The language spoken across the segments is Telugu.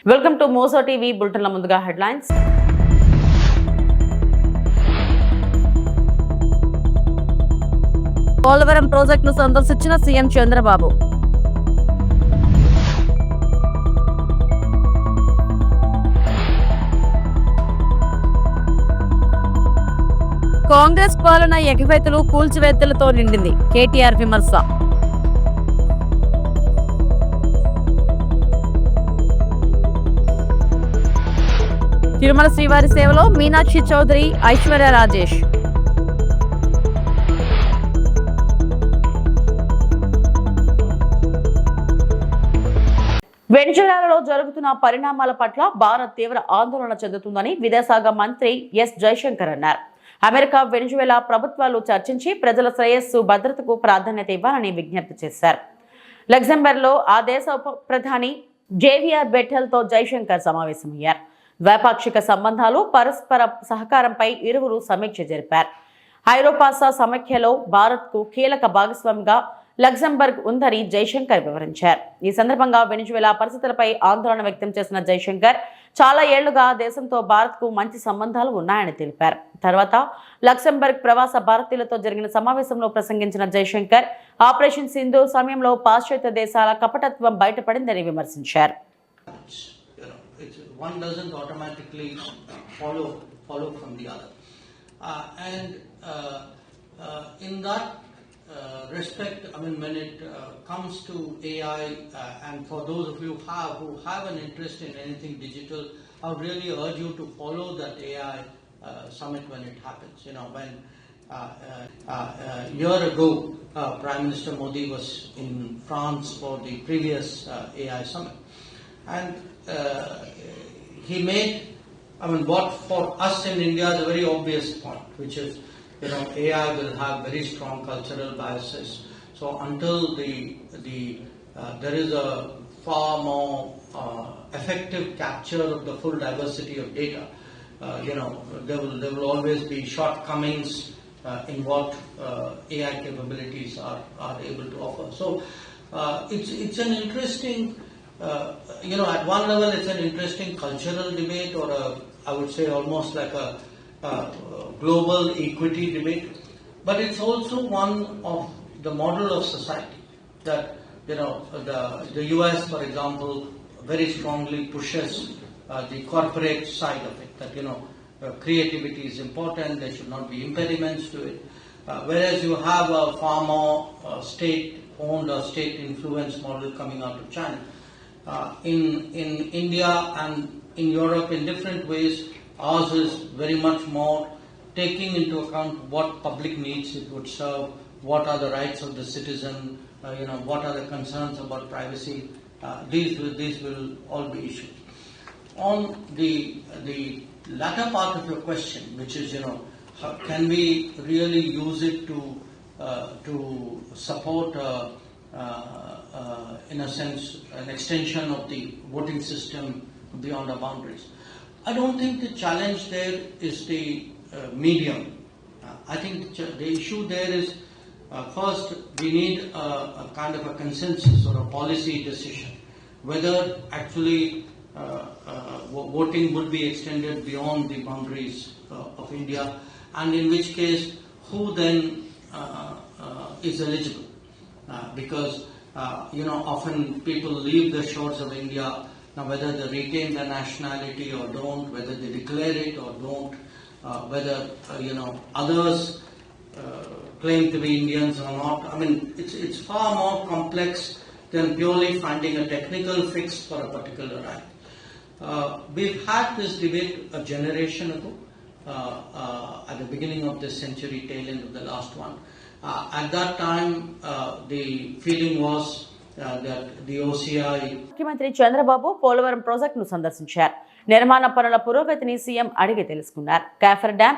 వెల్కమ్ టు మోసో టీవీ బులెటిన్ల ముందుగా హెడ్లైన్స్. పోలవరం ప్రాజెక్టును సందర్శించిన సీఎం చంద్రబాబు. కాంగ్రెస్ పాలన ఎగవేతలు కూల్చివేతలతో నిండింది. కేటీఆర్ విమర్శ. తిరుమల శ్రీవారి సేవలో మీనాక్షి చౌదరి, ఐశ్వర్య రాజేష్. వెనిజులాలో జరుగుతున్న పరిణామాల పట్ల భారత్ తీవ్ర ఆందోళన చెందుతుందని విదేశాంగ మంత్రి ఎస్ జైశంకర్ అన్నారు. అమెరికా, వెనిజులా ప్రభుత్వాలు చర్చించి ప్రజల శ్రేయస్సు, భద్రతకు ప్రాధాన్యత ఇవ్వాలని విజ్ఞప్తి చేశారు. లగ్జంబర్గ్లో ఆ దేశ ఉప ప్రధాని జేవియర్ బెట్టెల్తో జైశంకర్ సమావేశమయ్యారు. ద్వైపాక్షిక సంబంధాలు, పరస్పర సహకారంపై ఇరువురు సమీక్ష జరిపారు. ఐరోపాసా సమైక్యలో భారత్కు కీలక భాగస్వామిగా లగ్జంబర్గ్ ఉందని జైశంకర్ వివరించారు. ఈ సందర్భంగా వెనిజులా పరిస్థితులపై ఆందోళన వ్యక్తం చేసిన జైశంకర్ చాలా ఏళ్లుగా దేశంతో భారత్కు మంచి సంబంధాలు ఉన్నాయని తెలిపారు. తర్వాత లగ్జంబర్గ్ ప్రవాస భారతీయులతో జరిగిన సమావేశంలో ప్రసంగించిన జైశంకర్ ఆపరేషన్ సింధూర్ సమయంలో పాశ్చాత్య దేశాల కపటత్వం బయటపడిందని విమర్శించారు. One doesn't automatically follow from the other, in that respect, I mean, when it comes to AI, and for those of you who have an interest in anything digital, I would really urge you to follow that AI summit when it happens. You know, when a year ago, Prime Minister Modi was in France for the previous AI summit, and he made, I mean, what for us in India is a very obvious point, which is, you know, AI will have very strong cultural biases. So until there is a far more effective capture of the full diversity of data, you know, there will always be shortcomings in what AI capabilities are able to offer. So it's an interesting. You know, at one level it's an interesting cultural debate, or I would say almost like a global equity debate, but it's also one of the model of society that, you know, the US, for example, very strongly pushes the corporate side of it, that, you know, creativity is important, there should not be impediments to it, whereas you have a far more state-owned or state-influenced model coming out of China. In India and in Europe, in different ways, ours is very much more taking into account what public needs it would serve, what are the rights of the citizen, you know, what are the concerns about privacy. These will all be issues. On the latter part of your question, which is, you know, can we really use it to support in a sense, an extension of the voting system beyond our boundaries. I don't think the challenge there is the medium. I think the issue there is, first, we need a kind of a consensus or a policy decision, whether actually voting would be extended beyond the boundaries of India, and in which case, who then is eligible. Because you know, often people leave the shores of India. Now, whether they retain their nationality or don't, whether they declare it or don't, whether you know, others claim to be Indians or not. I mean, it's far more complex than purely finding a technical fix for a particular right. We've had this debate a generation ago, at the beginning of this century, tail end of the last one. At that time, the feeling was that the OCI. ముఖ్యమంత్రి చంద్రబాబు పోలవరం ప్రాజెక్టును సందర్శించారు. నిర్మాణ పనుల పురోగతిని సీఎం అడిగి తెలుసుకున్నారు. కాఫర్ డ్యాం,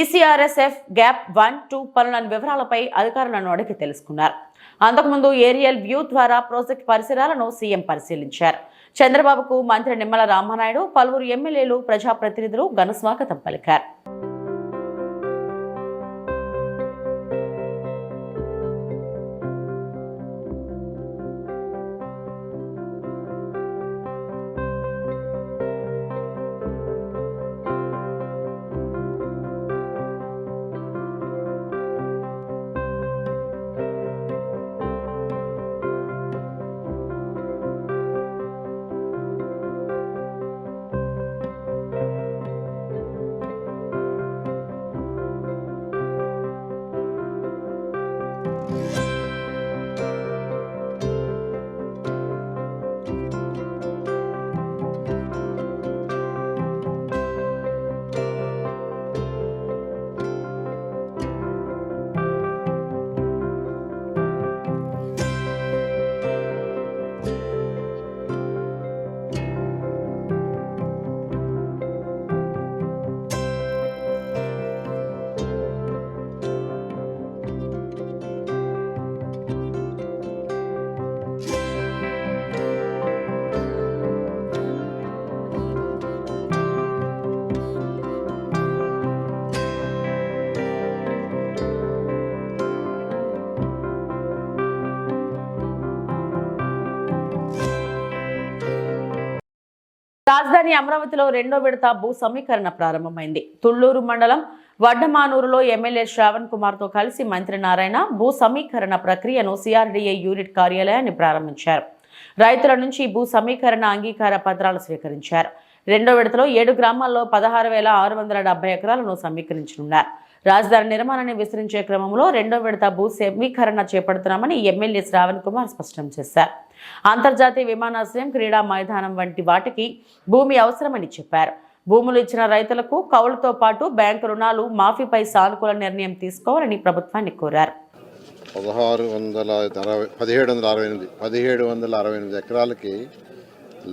ఈసీఆర్ఎస్ఎఫ్ గ్యాప్ 1-2 పనుల వివరాలపై అధికారులను అడిగి తెలుసుకున్నారు. అంతకుముందు ఏరియల్ వ్యూ ద్వారా ప్రాజెక్టు పరిసరాలను సీఎం పరిశీలించారు. చంద్రబాబుకు మంత్రి నిమ్మల రామానాయుడు, పలువురు ఎమ్మెల్యేలు, ప్రజాప్రతినిధులు ఘన స్వాగతం పలికారు. రాజధాని అమరావతిలో రెండో విడత భూ సమీకరణ ప్రారంభమైంది. తుళ్లూరు మండలం వడ్డమానూరులో ఎమ్మెల్యే శ్రావణ్ కుమార్ తో కలిసి మంత్రి నారాయణ భూ సమీకరణ ప్రక్రియను సిఆర్డీఏ యూనిట్ కార్యాలయాన్ని ప్రారంభించారు. రైతుల నుంచి భూ సమీకరణ అంగీకార పత్రాలు స్వీకరించారు. రెండో విడతలో 7 గ్రామాల్లో 16,670 ఎకరాలను సమీకరించనున్నారు. రాజధాని నిర్మాణాన్ని విస్తరించే క్రమంలో రెండో విడత భూ సమీకరణ చేపడుతున్నామని ఎమ్మెల్యే శ్రావణ్ కుమార్ స్పష్టం చేశారు. అంతర్జాతీయ విమానాశ్రయం, క్రీడా మైదానం వంటి వాటికి భూమి అవసరమని చెప్పారు. భూములు ఇచ్చిన రైతులకు కౌలుతో పాటు బ్యాంకు రుణాలు మాఫీపై సానుకూల నిర్ణయం తీసుకోవాలని ప్రభుత్వాన్ని కోరారు. 1768 ఎకరాలకి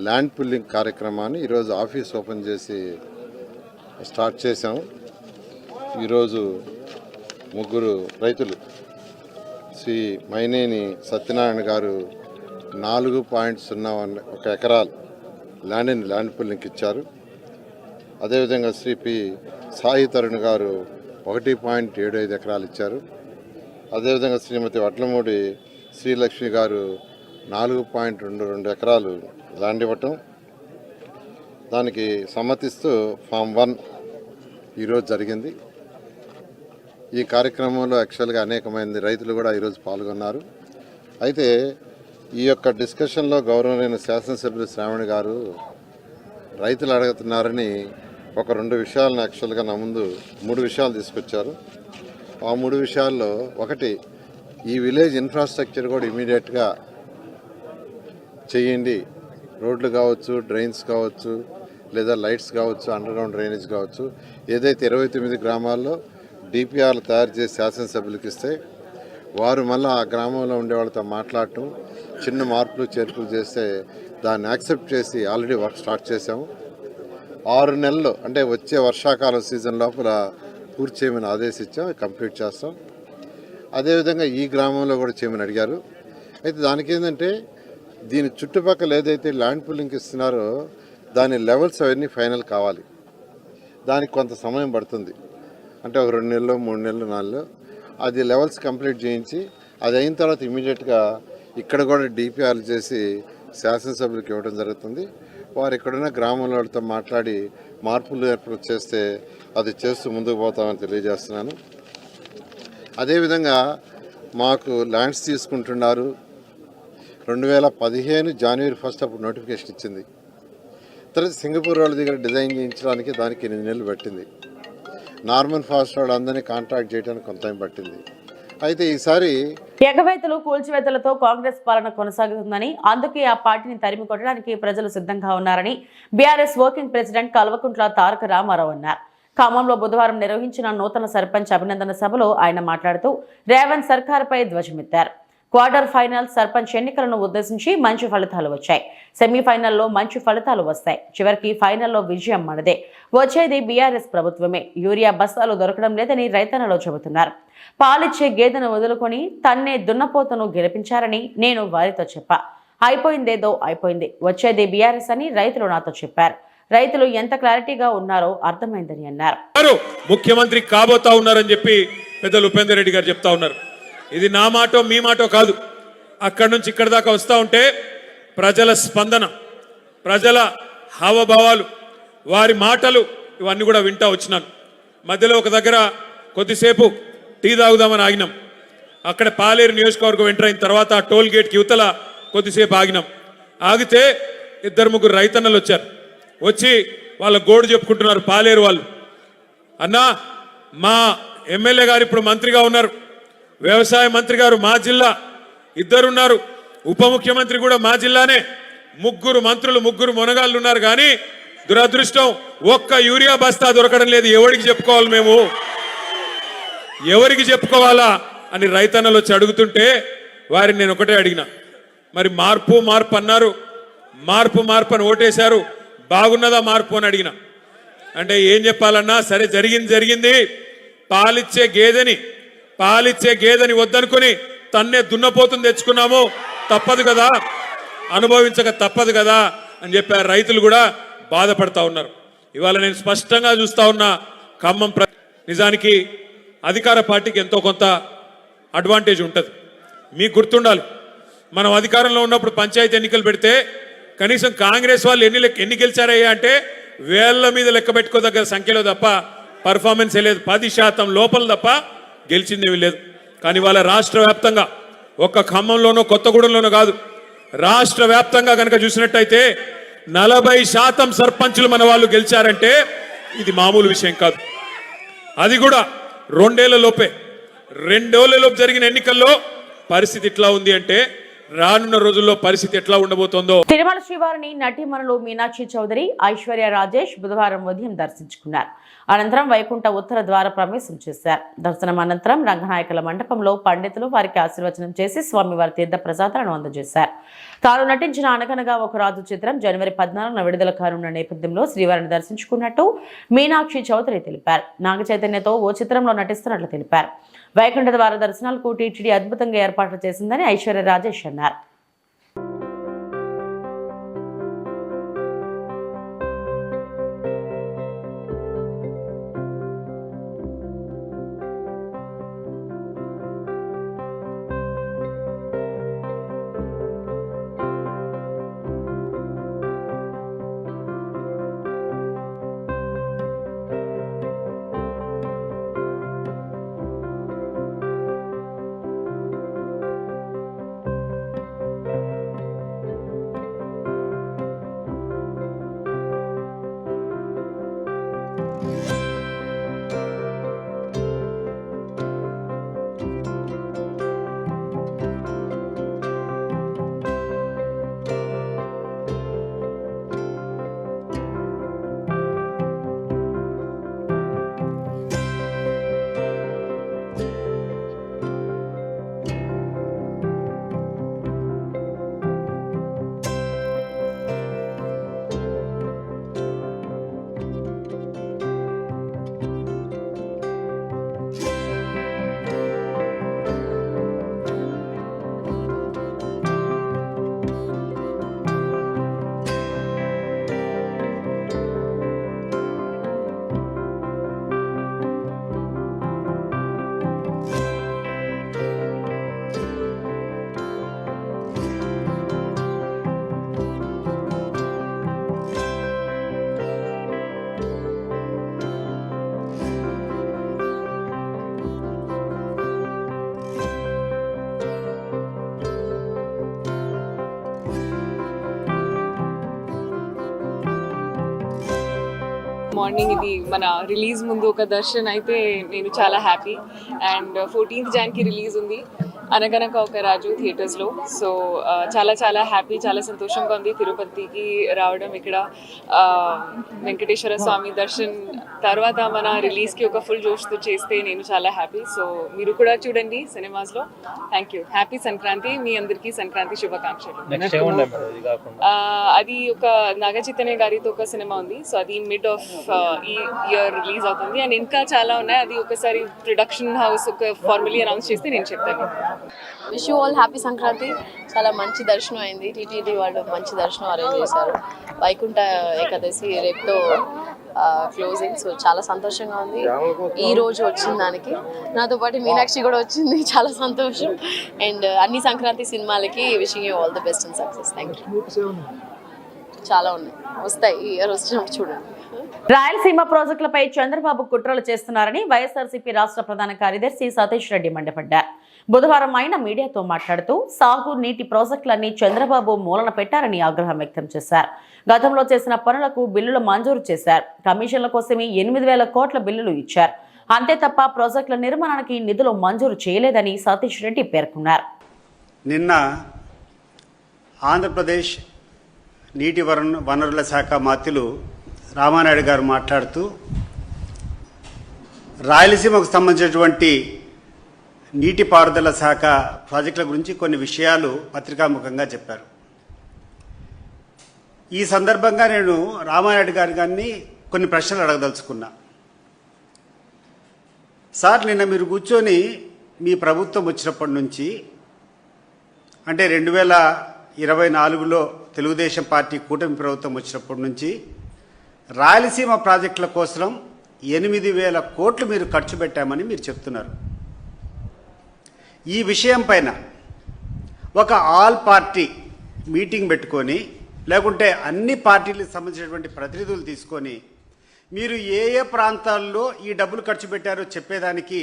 ల్యాండ్ పుల్లింగ్ కార్యక్రమాన్ని ఈరోజు ఆఫీస్ ఓపెన్ చేసి స్టార్ట్ చేశాం. ఈరోజు 3 రైతులు శ్రీ మైనేని సత్యనారాయణ గారు 4.01 ఎకరాలు ల్యాండ్ పుల్లింగ్కి ఇచ్చారు. అదేవిధంగా శ్రీ పి సాయి తరుణ్ గారు 1.75 ఎకరాలు ఇచ్చారు. అదేవిధంగా శ్రీమతి వడ్లమూడి శ్రీలక్ష్మి గారు 4.22 ఎకరాలు ల్యాండ్ ఇవ్వటం, దానికి సమ్మతిస్తూ ఫామ్ 1 ఈరోజు జరిగింది. ఈ కార్యక్రమంలో యాక్చువల్గా అనేక మంది రైతులు కూడా ఈరోజు పాల్గొన్నారు. అయితే ఈ యొక్క డిస్కషన్లో గౌరవనీయ శాసనసభ్యులు శ్రావణి గారు రైతులు అడుగుతున్నారని ఒక 2 విషయాలను యాక్చువల్గా నా ముందు 3 విషయాలు తీసుకొచ్చారు. ఆ 3 విషయాల్లో ఒకటి, ఈ విలేజ్ ఇన్ఫ్రాస్ట్రక్చర్ కూడా ఇమీడియట్గా చేయండి. రోడ్లు కావచ్చు, డ్రైన్స్ కావచ్చు, లేదా లైట్స్ కావచ్చు, అండర్గ్రౌండ్ డ్రైనేజ్ కావచ్చు. ఏదైతే 29 గ్రామాల్లో డిపిఆర్లు తయారు చేసి శాసనసభ్యులకు ఇస్తే వారు మళ్ళీ ఆ గ్రామంలో ఉండే వాళ్ళతో మాట్లాడటం, చిన్న మార్పులు చేర్పులు చేస్తే దాన్ని యాక్సెప్ట్ చేసి ఆల్రెడీ వర్క్ స్టార్ట్ చేశాము. 6 నెలలు అంటే వచ్చే వర్షాకాలం సీజన్ లోపల పూర్తి చేయమని ఆదేశించాం. కంప్లీట్ చేస్తాం. అదేవిధంగా ఈ గ్రామంలో కూడా చేయమని అడిగారు. అయితే దానికి ఏంటంటే దీని చుట్టుపక్కల ఏదైతే ల్యాండ్ పుల్లింగ్ ఇస్తున్నారో దాని లెవెల్స్ అవన్నీ ఫైనల్ కావాలి. దానికి కొంత సమయం పడుతుంది. అంటే ఒక 2 నెలలు, 3 నెలలు, 4 నెలలు అది లెవెల్స్ కంప్లీట్ చేయించి అది అయిన తర్వాత ఇమీడియట్గా ఇక్కడ కూడా డిపిఆర్లు చేసి శాసనసభ్యులకు ఇవ్వడం జరుగుతుంది. వారు ఎక్కడున్న గ్రామంలో వాళ్ళతో మాట్లాడి మార్పులు ఏర్పాటు చేస్తే అది చేస్తూ ముందుకు పోతామని తెలియజేస్తున్నాను. అదేవిధంగా మాకు ల్యాండ్స్ తీసుకుంటున్నారు. 2015 జనవరి 1 అప్పుడు నోటిఫికేషన్ ఇచ్చింది. తర్వాత సింగపూర్ వాళ్ళ దగ్గర డిజైన్ చేయించడానికి దానికి 8 నెలలు పట్టింది. నార్మన్ ఫాస్ట్ వాళ్ళు అందరినీ కాంట్రాక్ట్ చేయడానికి కొంత టైం పట్టింది. అయితే ఈసారి ఎగవేతలు, కూల్చివేతలతో కాంగ్రెస్ పాలన కొనసాగుతుందని, అందుకే ఆ పార్టీని తరిమి కొట్టడానికి ప్రజలు సిద్ధంగా ఉన్నారని BRS working president Kalvakuntla Taraka Ramarao అన్నారు. ఖమ్మంలో బుధవారం నిర్వహించిన నూతన సర్పంచ్ అభినందన సభలో ఆయన మాట్లాడుతూ రేవంత్ సర్కార్పై ధ్వజమెత్తారు. క్వార్టర్ ఫైనల్ సర్పంచ్ ఎన్నికలను ఉద్దేశించి మంచి ఫలితాలు వచ్చాయి. సెమీఫైనల్లో మంచి ఫలితాలు వస్తాయి. చివరికి ఫైనల్లో విజయం మనదే. వచ్చేది బీఆర్ఎస్ ప్రభుత్వమే. యూరియా బస్తాలు దొరకడం లేదని రైతన్నలో చెబుతున్నారు. పాలిచ్చే గేదెను వదులుకొని తన్నే దున్నపోతను గెలిపించారని నేను వారితో చెప్పా. అయిపోయిందేదో అయిపోయింది. వచ్చేది బీఆర్ఎస్ అని రైతులు నాతో చెప్పారు. రైతులు ఎంత క్లారిటీగా ఉన్నారో అర్థమైందని అన్నారు. ముఖ్యమంత్రి కాబోతా ఉన్నారని చెప్పి పెద్దలు ఉపేందర్ రెడ్డి గారు చెప్తా ఉన్నారు. ఇది నా మాటో మీ మాటో కాదు. అక్కడి నుంచి ఇక్కడి దాకా వస్తూ ఉంటే ప్రజల స్పందన, ప్రజల హావభావాలు, వారి మాటలు ఇవన్నీ కూడా వింటా వచ్చినాను. మధ్యలో ఒక దగ్గర కొద్దిసేపు టీ తాగుదామని ఆగినాం. అక్కడ పాలేరు నియోజకవర్గం ఎంటర్ అయిన తర్వాత టోల్ గేట్కి యువతల కొద్దిసేపు ఆగినాం. ఆగితే 2-3 రైతన్నలు వచ్చారు. వచ్చి వాళ్ళ గోడు చెప్పుకుంటున్నారు. పాలేరు వాళ్ళు, అన్నా మా ఎమ్మెల్యే గారు ఇప్పుడు మంత్రిగా ఉన్నారు, వ్యవసాయ మంత్రి గారు మా జిల్లా, 2 ఉన్నారు, ఉప ముఖ్యమంత్రి కూడా మా జిల్లానే, 3 మంత్రులు, 3 మొనగాళ్ళు ఉన్నారు. కానీ దురదృష్టం ఒక్క యూరియా బస్తా దొరకడం లేదు. ఎవరికి చెప్పుకోవాలి మేము, ఎవరికి చెప్పుకోవాలా అని రైతన్నలు వచ్చి అడుగుతుంటే వారిని నేను ఒకటే అడిగిన, మరి మార్పు మార్పు అన్నారు, మార్పు మార్పు అని ఓటేశారు, బాగున్నదా మార్పు అని అడిగిన. అంటే ఏం చెప్పాలన్నా, సరే జరిగింది జరిగింది, పాలిచ్చే గేదెని వద్దనుకుని తన్నే దున్నపోతుని తెచ్చుకున్నాము, తప్పదు కదా, అనుభవించక తప్పదు కదా అని చెప్పారు. రైతులు కూడా బాధపడతా ఉన్నారు. ఇవాళ నేను స్పష్టంగా చూస్తా ఉన్నా, ఖమ్మం నిజానికి అధికార పార్టీకి ఎంతో కొంత అడ్వాంటేజ్ ఉంటుంది. మీకు గుర్తుండాలి, మనం అధికారంలో ఉన్నప్పుడు పంచాయతీ ఎన్నికలు పెడితే కనీసం కాంగ్రెస్ వాళ్ళు ఎన్ని గెలిచారయ్యా అంటే వేళ్ల మీద లెక్క పెట్టుకోదగ్గ సంఖ్యలో తప్ప పర్ఫార్మెన్స్ లేదు. 10% లోపల తప్ప గెలిచిందేమీ లేదు. కానీ వాళ్ళ రాష్ట్ర వ్యాప్తంగా ఒక్క ఖమ్మంలోనో కొత్తగూడెంలోనో కాదు, రాష్ట్ర వ్యాప్తంగా కనుక చూసినట్టయితే 40% సర్పంచులు మన వాళ్ళు గెలిచారంటే ఇది మామూలు విషయం కాదు. అది కూడా 2 ఏళ్ల లోపే. 2 ఏళ్ల లోపు జరిగిన ఎన్నికల్లో పరిస్థితి ఇట్లా ఉంది అంటే రానున్న రోజుల్లో పరిస్థితి ఎట్లా ఉండబోతోందో. తిరుమల శ్రీవారిని నటీమణులు మీనాక్షి చౌదరి, ఐశ్వర్య రాజేష్ బుధవారం ఉదయం దర్శించుకున్నారు. అనంతరం వైకుంఠ ఉత్తర ద్వార ప్రవేశం చేశారు. దర్శనం అనంతరం రంగనాయకుల మండపంలో పండితులు వారికి ఆశీర్వచనం చేసి స్వామివారి తీర్థ ప్రసాదాలను అందజేశారు. తాను నటించిన అనగనగా ఒక రాజు చిత్రం జనవరి 14న విడుదల కానున్న నేపథ్యంలో శ్రీవారిని దర్శించుకున్నట్టు మీనాక్షి చౌదరి తెలిపారు. నాగ చైతన్యతో ఓ చిత్రంలో నటిస్తున్నట్లు తెలిపారు. వైకుంఠ ద్వార దర్శనాలకు టీటీడీ అద్భుతంగా ఏర్పాట్లు చేసిందని ఐశ్వర్య రాజేష్ అన్నారు. మార్నింగ్ ఇది మన రిలీజ్ ముందు ఒక దర్శన్ అయితే నేను చాలా happy. And 14th January release ఉంది అనగనక ఒక రాజు థియేటర్స్లో. సో చాలా చాలా హ్యాపీ, చాలా సంతోషంగా ఉంది తిరుపతికి రావడం. ఇక్కడ వెంకటేశ్వర స్వామి దర్శన్ తర్వాత మన రిలీజ్కి ఒక ఫుల్ జోష్తో చేస్తే నేను చాలా హ్యాపీ. సో మీరు కూడా చూడండి సినిమాస్లో. Thank you. హ్యాపీ సంక్రాంతి. మీ అందరికీ సంక్రాంతి శుభాకాంక్షలు. అది ఒక నాగ చైతన్య గారితో ఒక సినిమా ఉంది. సో అది మిడ్ ఆఫ్ ఈ ఇయర్ రిలీజ్ అవుతుంది. అండ్ ఇంకా చాలా ఉన్నాయి. అది ఒకసారి ప్రొడక్షన్ హౌస్ ఒక ఫార్మలీ అనౌన్స్ చేస్తే నేను చెప్తాను. Wish you all happy Sankranti. చాలా మంచి దర్శనం అయింది. టీటీడీ వాళ్ళు మంచి దర్శనం అరేంజ్ చేశారు. వైకుంఠ ఏకాదశి రేపుతో క్లోజింగ్. సో చాలా సంతోషంగా ఉంది ఈ రోజు వచ్చిన దానికి. నాతో పాటు మీనాక్షి కూడా వచ్చింది, చాలా సంతోషం. అండ్ అన్ని సంక్రాంతి సినిమాలకి wishing you all the best and success. Thank you. చాలా ఉన్నాయి, వస్తాయి ఈ ఇయర్ వచ్చినప్పుడు చూడండి. రాయలసీమ ప్రాజెక్టులపై చంద్రబాబు కుట్రలు చేస్తున్నారని వైఎస్ఆర్సీపీ రాష్ట్ర ప్రధాన కార్యదర్శి సతీష్ రెడ్డి మండిపడ్డారు. బుధవారం ఆయన మీడియాతో మాట్లాడుతూ సాగు నీటి ప్రాజెక్టులన్నీ చంద్రబాబు మూలన పెట్టారని ఆగ్రహం వ్యక్తం చేశారు. గతంలో చేసిన పనులకు బిల్లులు మంజూరు చేశారు. కమిషన్ల కోసమే 8,000 కోట్ల బిల్లులు ఇచ్చారు. అంతే తప్ప ప్రాజెక్టుల నిర్మాణానికి నిధులు మంజూరు చేయలేదని సతీష్ రెడ్డి పేర్కొన్నారు. నిన్న ఆంధ్రప్రదేశ్ నీటి వనరుల శాఖ మంత్రులు రామానాయుడు గారు మాట్లాడుతూ రాయలసీమకు సంబంధించినటువంటి నీటిపారుదల శాఖ ప్రాజెక్టుల గురించి కొన్ని విషయాలు పత్రికాముఖంగా చెప్పారు. ఈ సందర్భంగా నేను రామానాయుడు గారిని కొన్ని ప్రశ్నలు అడగదలుచుకున్నా. సార్, నిన్న మీరు కూర్చొని మీ ప్రభుత్వం వచ్చినప్పటి నుంచి, అంటే 2024లో తెలుగుదేశం పార్టీ కూటమి ప్రభుత్వం వచ్చినప్పటి నుంచి రాయలసీమ ప్రాజెక్టుల కోసం 8,000 కోట్లు మీరు ఖర్చు పెట్టామని మీరు చెప్తున్నారు. ఈ విషయం పైన ఒక ఆల్ పార్టీ మీటింగ్ పెట్టుకొని లేకుంటే అన్ని పార్టీలకు సంబంధించినటువంటి ప్రతినిధులు తీసుకొని మీరు ఏ ఏ ప్రాంతాల్లో ఈ డబ్బులు ఖర్చు పెట్టారో చెప్పేదానికి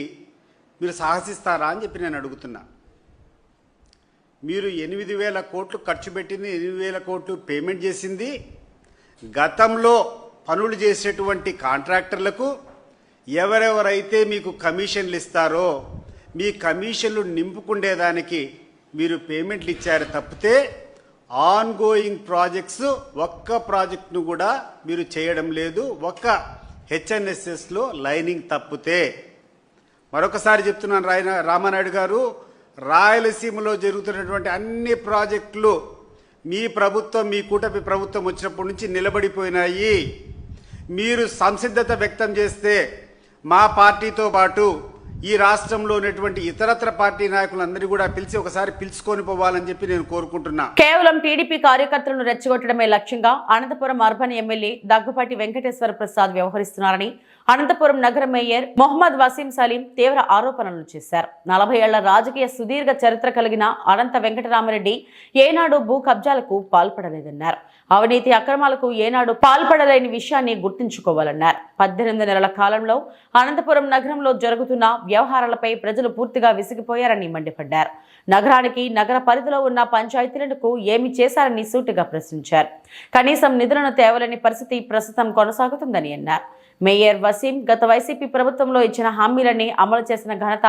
మీరు సాహసిస్తారా అని చెప్పి నేను అడుగుతున్నా. మీరు 8,000 కోట్లు ఖర్చు పెట్టింది, 8,000 కోట్లు పేమెంట్ చేసింది గతంలో పనులు చేసేటువంటి కాంట్రాక్టర్లకు ఎవరెవరైతే మీకు కమిషన్లు ఇస్తారో మీ కమిషన్లు నింపుకుండేదానికి మీరు పేమెంట్లు ఇచ్చారు తప్పితే ఆన్ గోయింగ్ ప్రాజెక్ట్స్ ఒక్క ప్రాజెక్ట్ను కూడా మీరు చేయడం లేదు. ఒక్క హెచ్ఎన్ఎస్ఎస్లో లైనింగ్ తప్పితే. మరొకసారి చెప్తున్నాను రామానాయుడు గారు, రాయలసీమలో జరుగుతున్నటువంటి అన్ని ప్రాజెక్టులు మీ ప్రభుత్వం, మీ కూటమి ప్రభుత్వం వచ్చినప్పటి నుంచి నిలబడిపోయినాయి. మీరు సంసిద్ధత వ్యక్తం చేస్తే మా పార్టీతో పాటు ఈ రాష్ట్రంలో ఉన్నటువంటి ఇతరత్ర పార్టీ నాయకులందరినీ కూడా పిలిచి ఒకసారి పిలుచుకొని పోవాలని చెప్పి నేను కోరుకుంటున్నా. కేవలం టీడీపీ కార్యకర్తలను రెచ్చగొట్టడమే లక్ష్యంగా అనంతపురం అర్బన్ ఎమ్మెల్యే దగ్గుపాటి వెంకటేశ్వర ప్రసాద్ వ్యవహరిస్తున్నారని అనంతపురం నగర మేయర్ మొహమ్మద్ వసీం సలీం తీవ్ర ఆరోపణలు చేశారు. 40 ఏళ్ల రాజకీయ సుదీర్ఘ చరిత్ర కలిగిన అనంత వెంకటరామరెడ్డి ఏనాడు భూ కబ్జాలకు పాల్పడలేదన్నారు. అవినీతి అక్రమాలకు ఏనాడు పాల్పడలేని విషయాన్ని గుర్తుంచుకోవాలన్నారు. 18 నెలల కాలంలో అనంతపురం నగరంలో జరుగుతున్న వ్యవహారాలపై ప్రజలు పూర్తిగా విసిగిపోయారని మండిపడ్డారు. నగరానికి నగర పరిధిలో ఉన్న పంచాయతీలకు ఏమి చేశారని సూటిగా ప్రశ్నించారు. కనీసం నిధులను తేవలేని పరిస్థితి ప్రస్తుతం కొనసాగుతుందని అన్నారు. మేయర్ వసీం గత వైసీపీ ప్రభుత్వంలో ఇచ్చిన హామీలన్నీ అమలు చేసిన ఘనత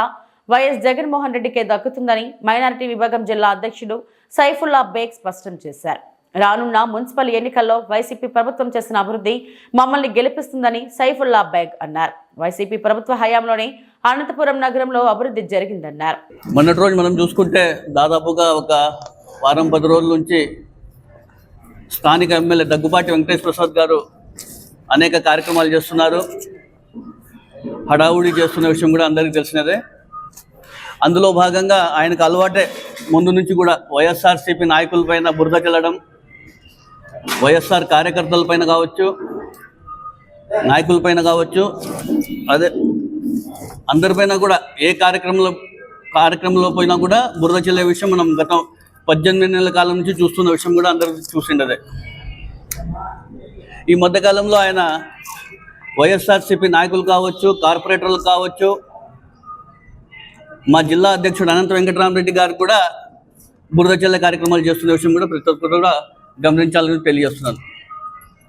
వైఎస్ జగన్మోహన్ రెడ్డికే దక్కుతుందని మైనారిటీ విభాగం జిల్లా అధ్యక్షుడు సైఫుల్లా బేగ్ స్పష్టం చేశారు. రానున్న మున్సిపల్ ఎన్నికల్లో వైసీపీ ప్రభుత్వం చేసిన అభివృద్ధి మమ్మల్ని గెలిపిస్తుందని సైఫుల్లా బేగ్ అన్నారు. వైసీపీ ప్రభుత్వ హయాంలోనే అనంతపురం నగరంలో అభివృద్ధి జరిగిందన్నారు. మొన్నటి రోజు మనం చూసుకుంటే దాదాపుగా ఒక వారం 10 రోజుల నుంచి స్థానిక ఎమ్మెల్యే దగ్గుపాటి వెంకటేశ్వర ప్రసాద్ గారు అనేక కార్యక్రమాలు చేస్తున్నారు. హడావుడి చేస్తున్న విషయం కూడా అందరికీ తెలిసినదే. అందులో భాగంగా ఆయనకు అలవాటే ముందు నుంచి కూడా వైఎస్ఆర్సీపీ నాయకులపైన బురద చల్లడం, వైఎస్ఆర్ కార్యకర్తలపైన కావచ్చు, నాయకులపైన కావచ్చు, అదే అందరిపైన కూడా ఏ కార్యక్రమంలో పోయినా కూడా బురద చల్లే విషయం మనం గత 18 నెలల కాలం నుంచి చూస్తున్న విషయం కూడా అందరికీ చూసిండదే. ఈ మధ్యకాలంలో ఆయన వైఎస్ఆర్సీపీ నాయకులు కావచ్చు, కార్పొరేటర్లు కావచ్చు, మా జిల్లా అధ్యక్షుడు అనంత వెంకటరామరెడ్డి గారు కూడా బురద చల్లే కార్యక్రమాలు చేస్తున్న విషయం కూడా ప్రతి ఒక్కరు కూడా గమనించాలని తెలియజేస్తున్నాను.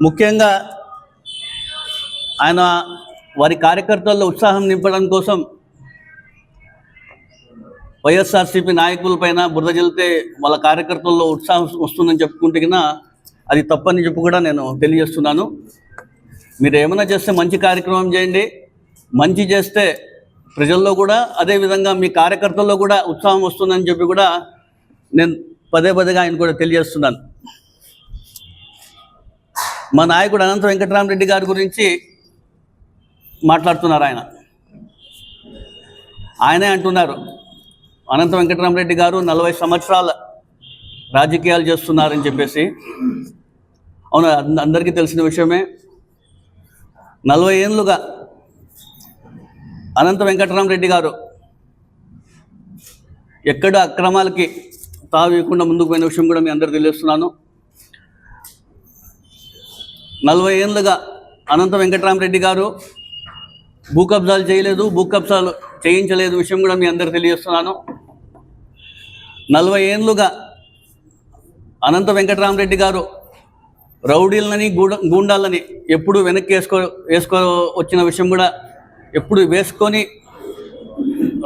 ముఖ్యంగా ఆయన వారి కార్యకర్తల్లో ఉత్సాహం నింపడం కోసం వైఎస్ఆర్సీపీ నాయకులపైన బురద చల్లితే వాళ్ళ కార్యకర్తల్లో ఉత్సాహం వస్తుందని చెప్పుకుంటే కన్నా అది తప్పని చెప్పి కూడా నేను తెలియజేస్తున్నాను. మీరు ఏమైనా చేస్తే మంచి కార్యక్రమం చేయండి. మంచి చేస్తే ప్రజల్లో కూడా అదేవిధంగా మీ కార్యకర్తల్లో కూడా ఉత్సాహం వస్తుందని చెప్పి కూడా నేను పదేగా ఆయన కూడా తెలియజేస్తున్నాను. మా నాయకుడు అనంత వెంకటరామరెడ్డి గారి గురించి మాట్లాడుతున్నారు. ఆయనే అంటున్నారు అనంత వెంకటరామరెడ్డి గారు 40 సంవత్సరాల రాజకీయాలు చేస్తున్నారని చెప్పేసి. అవును, అందరికీ తెలిసిన విషయమే. 40 ఏళ్ళుగా అనంత వెంకటరామరెడ్డి గారు ఎక్కడ అక్రమాలకి తావీయకుండా ముందుకు పోయిన విషయం కూడా మీ అందరికీ తెలియజేస్తున్నాను. 40 ఏళ్ళుగా అనంత వెంకటరామరెడ్డి గారు భూ కబ్జాలు చేయలేదు, భూ కబ్జాలు చేయించలేదు విషయం కూడా మీ అందరికీ తెలియజేస్తున్నాను. 40 ఏళ్ళుగా అనంత వెంకటరామరెడ్డి గారు రౌడీలని గూండాలని ఎప్పుడు వెనక్కి వేసుకో వచ్చిన విషయం కూడా ఎప్పుడు వేసుకొని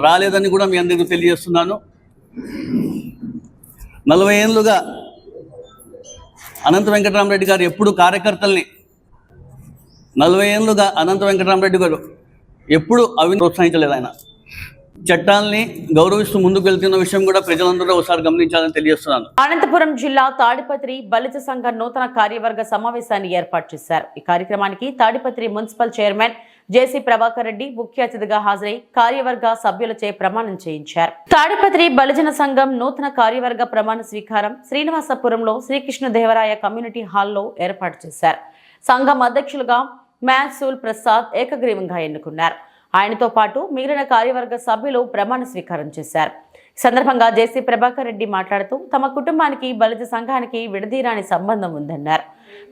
రాలేదని కూడా మీ అందరికీ తెలియజేస్తున్నాను. 40 ఏళ్ళుగా అనంత వెంకటరామరెడ్డి గారు ఎప్పుడు కార్యకర్తల్ని 40 ఏళ్ళుగా అనంత వెంకటరామరెడ్డి గారు ఎప్పుడు అవినీతిని ప్రోత్సహించలేదు. ఆయన చట్టాలని గౌరవిస్తూ ముందుకు వెళ్తున్న విషయం కూడా ప్రజలందరూ ఒకసారి గమనించాలని తెలియజేస్తున్నాను. అనంతపురం జిల్లా తాడిపత్రి బలిజ సంఘ నూతన కార్యవర్గ సమావేశాన్ని ఏర్పాటు చేశారు. ఈ కార్యక్రమానికి తాడిపత్రి మున్సిపల్ చైర్మన్ జేసీ ప్రభాకర్ రెడ్డి ముఖ్య అతిథిగా హాజరై కార్యవర్గ సభ్యులచే ప్రమాణం చేయించారు. తాడిపత్రి బలిజన సంఘం నూతన కార్యవర్గ ప్రమాణ స్వీకారం శ్రీనివాసపురంలో శ్రీకృష్ణదేవరాయ కమ్యూనిటీ హాల్లో ఏర్పాటు చేశారు. సంఘం అధ్యక్షులుగా మ్యాన్సూల్ ప్రసాద్ ఏకగ్రీవంగా ఎన్నుకున్నారు. ఆయనతో పాటు మిగిలిన కార్యవర్గ సభ్యులు ప్రమాణ స్వీకారం చేశారు. సందర్భంగా జేసీ ప్రభాకర్ రెడ్డి మాట్లాడుతూ తమ కుటుంబానికి బలిజ సంఘానికి విడదీరాని సంబంధం ఉందన్నారు.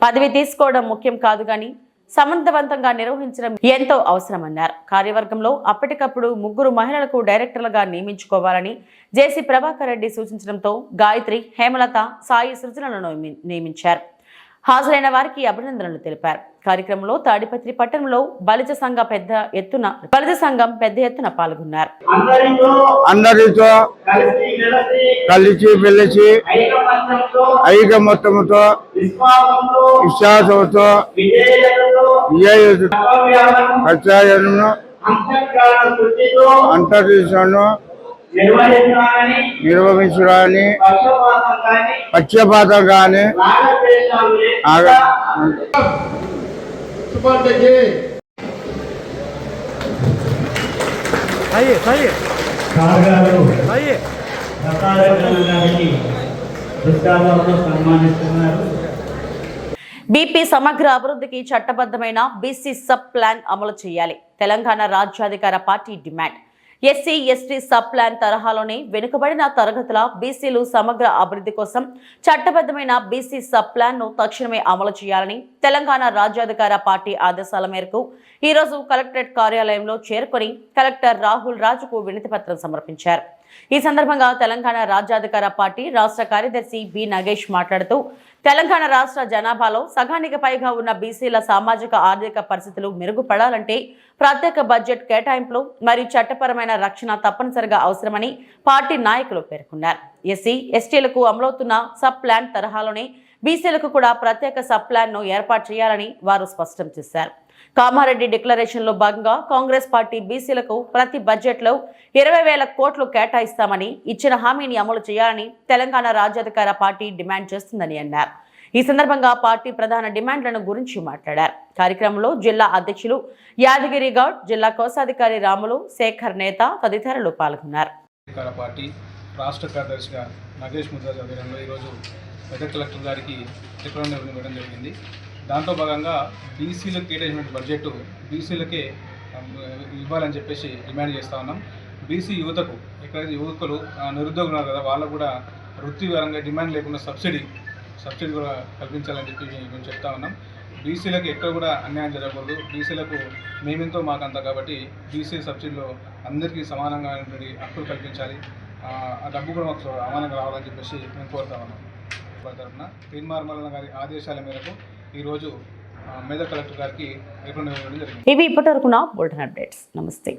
పదవి తీసుకోవడం ముఖ్యం కాదు కానీ సమర్థవంతంగా నిర్వహించడం ఎంతో అవసరమన్నారు. కార్యవర్గంలో అప్పటికప్పుడు 3 మహిళలకు డైరెక్టర్లుగా నియమించుకోవాలని జేసీ ప్రభాకర్ రెడ్డి సూచించడంతో గాయత్రి, హేమలత, సాయి సృజనలను నియమించారు. హాజరైన వారికి అభినందనలు తెలిపారు. కార్యక్రమంలో తాడిపత్రి పట్టణంలో బలిజ సంఘం పెద్ద ఎత్తున పాల్గొన్నారు. అందరితో కలిసి మెలిసి ఐకమత్యంతో విశ్వాసంతో కర్తవ్యాలను అంతర్దేశాలను నిర్వహించడాన్ని పక్షపాతం కానీ బీపీ సమగ్ర అభివృద్ధికి చట్టబద్ధమైన బీసీ సబ్ ప్లాన్ అమలు చేయాలి. Telangana Rajyadhikara party demand. SC, ST sub plan తరహాలోనే వెనుకబడిన తరగతుల బీసీలు సమగ్ర అభివృద్ధి కోసం చట్టబద్ధమైన బీసీ సబ్ ప్లాన్ ను తక్షణమే అమలు చేయాలని తెలంగాణ రాజ్యాధికార పార్టీ ఆదేశాల మేరకు ఈరోజు కలెక్టరేట్ కార్యాలయంలో చేరుకొని కలెక్టర్ రాహుల్ రాజుకు వినతి పత్రం సమర్పించారు. ఈ సందర్భంగా తెలంగాణ రాజ్యాధికార పార్టీ రాష్ట్ర కార్యదర్శి బి నగేష్ మాట్లాడుతూ తెలంగాణ రాష్ట్ర జనాభాలో సగానికి పైగా ఉన్న బీసీల సామాజిక ఆర్థిక పరిస్థితులు మెరుగుపడాలంటే ప్రత్యేక బడ్జెట్ కేటాయింపులు మరియు చట్టపరమైన రక్షణ తప్పనిసరిగా అవసరమని పార్టీ నాయకులు పేర్కొన్నారు. ఎస్సీ, ఎస్టీలకు అమలవుతున్న సబ్ ప్లాన్ తరహాలోనే బీసీలకు కూడా ప్రత్యేక సబ్ ప్లాన్ ను ఏర్పాటు చేయాలని వారు స్పష్టం చేశారు. కామారెడ్డి డిక్లరేషన్ లో భాగంగా కాంగ్రెస్ పార్టీ బీసీలకు ప్రతి బడ్జెట్ లో 20,000 కోట్లు కేటాయిస్తామని ఇచ్చిన హామీని అమలు చేయాలని తెలంగాణ రాజ్యాధికార పార్టీ డిమాండ్ చేస్తుందని అన్నారు. ఈ సందర్భంగా పార్టీ ప్రధాన డిమాండ్లను గురించి మాట్లాడారు. కార్యక్రమంలో జిల్లా అధ్యక్షులు యాదగిరి గౌడ్, జిల్లా కోశాధికారి రాములు, శేఖర్ నేత తదితరులు పాల్గొన్నారు. పార్టీ రాష్ట్ర కార్యదర్శిగా నగేష్ ముద్రాజ్ ఆధ్వర్యంలో ఈరోజు పెద్ద కలెక్టర్ గారికి రిప్రజెంటేషన్ ఇవ్వడం జరిగింది. దాంట్లో భాగంగా బీసీలకు కేటాయించిన బడ్జెట్ బీసీలకే ఇవ్వాలని చెప్పేసి డిమాండ్ చేస్తూ ఉన్నాం. బీసీ యువతకు ఎక్కడైతే యువకులు నిరుద్యోగులు ఉన్నారు కదా, వాళ్ళకు కూడా వృత్తిపరంగా డిమాండ్ లేకుండా సబ్సిడీ కూడా కల్పించాలని చెప్పి మేము చెప్తా ఉన్నాం. బీసీలకు ఎక్కడ కూడా అన్యాయం జరగకూడదు. బీసీలకు మేమెంతో మాకంతా కాబట్టి బీసీ సబ్సిడీలో అందరికీ సమానంగా హక్కులు కల్పించాలి. ఆ డబ్బు కూడా మాకు సమానంగా రావాలని చెప్పేసి మేము కోరుతా ఉన్నాం. తరఫున తీర్మార్మల గారి ఆదేశాల మేరకు ఈరోజు మెదక్ కలెక్టర్ గారికి రిప్రజెంట్ ఇవ్వడం జరిగింది. ఇవి ఇప్పటివరకు నా బులెటిన్ అప్డేట్స్. నమస్తే.